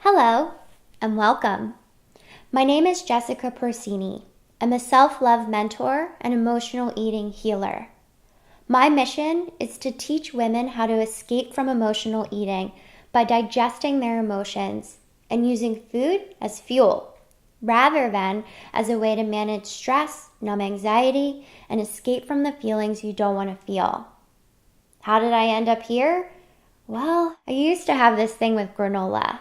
Hello and welcome. My name is Jessica Procini. I'm a self-love mentor and emotional eating healer. My mission is to teach women how to escape from emotional eating by digesting their emotions and using food as fuel, rather than as a way to manage stress, numb anxiety, and escape from the feelings you don't want to feel. How did I end up here? Well, I used to have this thing with granola.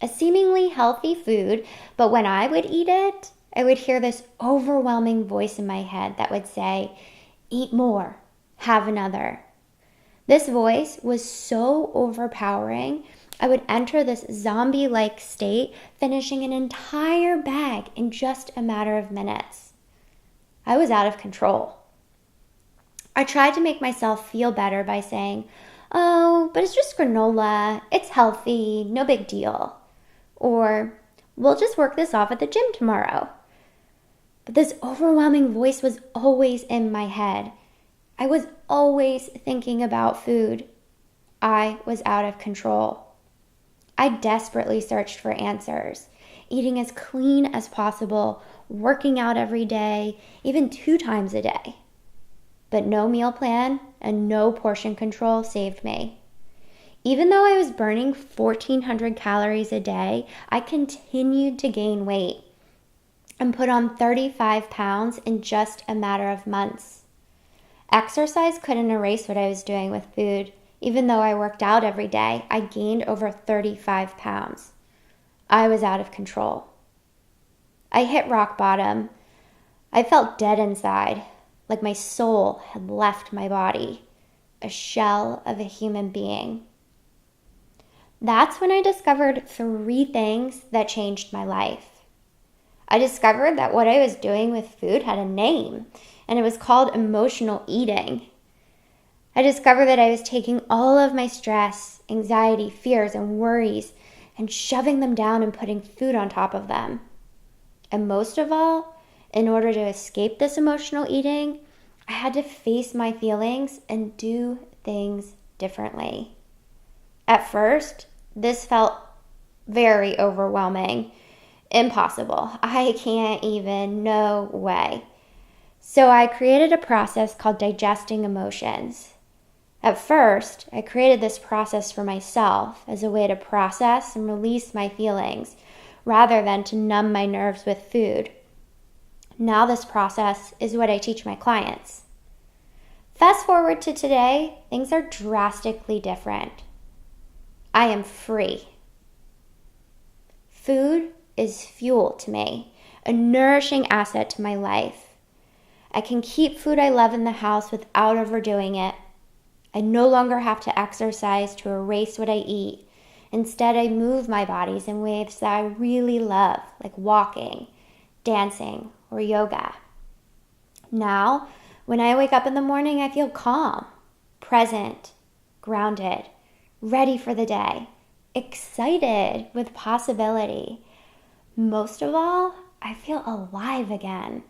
A seemingly healthy food, but when I would eat it, I would hear this overwhelming voice in my head that would say, "Eat more, have another." This voice was so overpowering, I would enter this zombie-like state, finishing an entire bag in just a matter of minutes. I was out of control. I tried to make myself feel better by saying, "Oh, but it's just granola, it's healthy, no big deal." Or, "We'll just work this off at the gym tomorrow." But this overwhelming voice was always in my head. I was always thinking about food. I was out of control. I desperately searched for answers, eating as clean as possible, working out every day, even 2 times a day. But no meal plan and no portion control saved me. Even though I was burning 1,400 calories a day, I continued to gain weight and put on 35 pounds in just a matter of months. Exercise couldn't erase what I was doing with food. Even though I worked out every day, I gained over 35 pounds. I was out of control. I hit rock bottom. I felt dead inside, like my soul had left my body, a shell of a human being. That's when I discovered 3 things that changed my life. I discovered that what I was doing with food had a name, and it was called emotional eating. I discovered that I was taking all of my stress, anxiety, fears, and worries and shoving them down and putting food on top of them. And most of all, in order to escape this emotional eating, I had to face my feelings and do things differently. At first, this felt very overwhelming. Impossible. I can't even, no way. So I created a process called digesting emotions. At first, I created this process for myself as a way to process and release my feelings, rather than to numb my nerves with food. Now this process is what I teach my clients. Fast forward to today, things are drastically different. I am free. Food is fuel to me, a nourishing asset to my life. I can keep food I love in the house without overdoing it. I no longer have to exercise to erase what I eat. Instead, I move my bodies in ways that I really love, like walking, dancing, or yoga. Now, when I wake up in the morning, I feel calm, present, grounded, ready for the day, excited with possibility. Most of all, I feel alive again.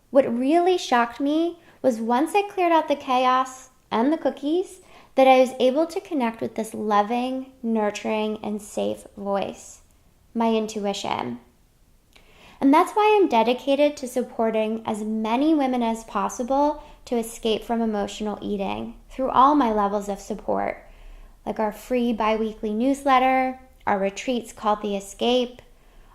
What really shocked me was once I cleared out the chaos and the cookies, that I was able to connect with this loving, nurturing, and safe voice, my intuition. And that's why I'm dedicated to supporting as many women as possible to escape from emotional eating through all my levels of support, like our free bi-weekly newsletter, our retreats called The Escape,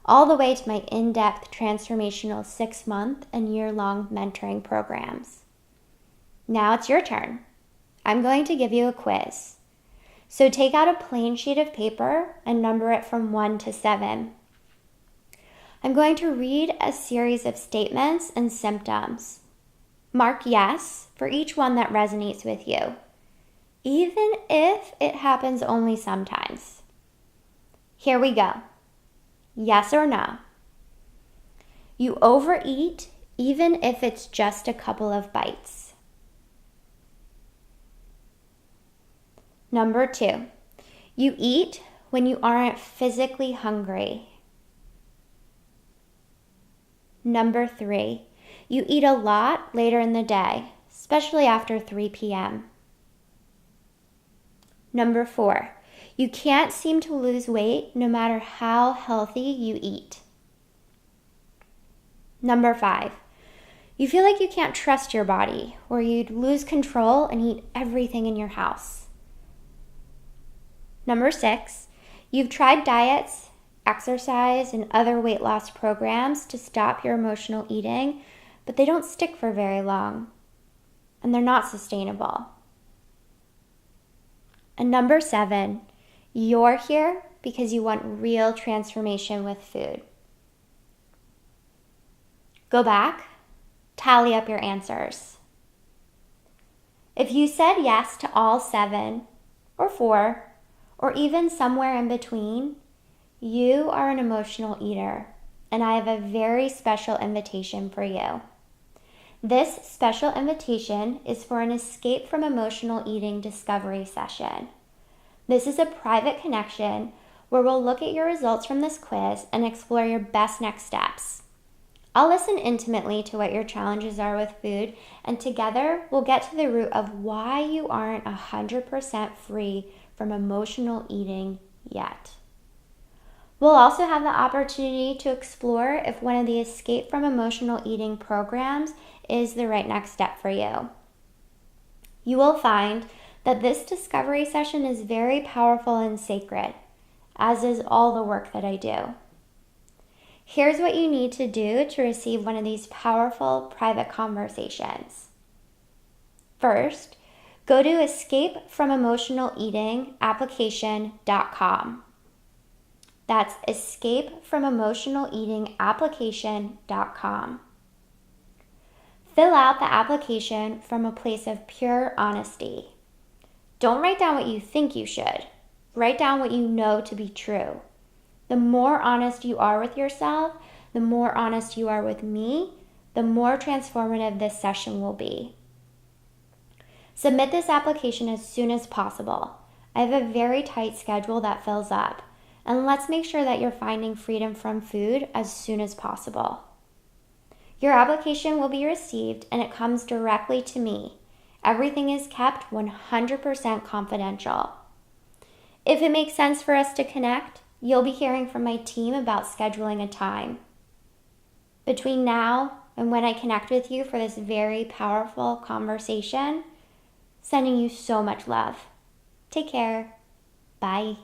all the way to my in-depth transformational 6-month and year-long mentoring programs. Now it's your turn. I'm going to give you a quiz. So take out a plain sheet of paper and number it from 1 to 7. I'm going to read a series of statements and symptoms. Mark yes for each one that resonates with you, even if it happens only sometimes. Here we go. Yes or no? You overeat even if it's just a couple of bites. Number 2, you eat when you aren't physically hungry. Number 3, you eat a lot later in the day, especially after 3 p.m. Number 4, You can't seem to lose weight no matter how healthy you eat. Number 5, you feel like you can't trust your body, or you'd lose control and eat everything in your house. Number 6, you've tried diets, exercise, and other weight loss programs to stop your emotional eating, but they don't stick for very long, and they're not sustainable. And number 7, you're here because you want real transformation with food. Go back, tally up your answers. If you said yes to all 7, or 4, or even somewhere in between, you are an emotional eater, and I have a very special invitation for you. This special invitation is for an Escape from Emotional Eating discovery session. This is a private connection where we'll look at your results from this quiz and explore your best next steps. I'll listen intimately to what your challenges are with food, and together we'll get to the root of why you aren't 100% free from emotional eating yet. We'll also have the opportunity to explore if one of the Escape from Emotional Eating programs is the right next step for you. You will find that this discovery session is very powerful and sacred, as is all the work that I do. Here's what you need to do to receive one of these powerful private conversations. First, go to escapefromemotionaleatingapplication.com. That's escapefromemotionaleatingapplication.com. Fill out the application from a place of pure honesty. Don't write down what you think you should. Write down what you know to be true. The more honest you are with yourself, the more honest you are with me, the more transformative this session will be. Submit this application as soon as possible. I have a very tight schedule that fills up, and let's make sure that you're finding freedom from food as soon as possible. Your application will be received, and it comes directly to me. Everything is kept 100% confidential. If it makes sense for us to connect, you'll be hearing from my team about scheduling a time. Between now and when I connect with you for this very powerful conversation, sending you so much love. Take care. Bye.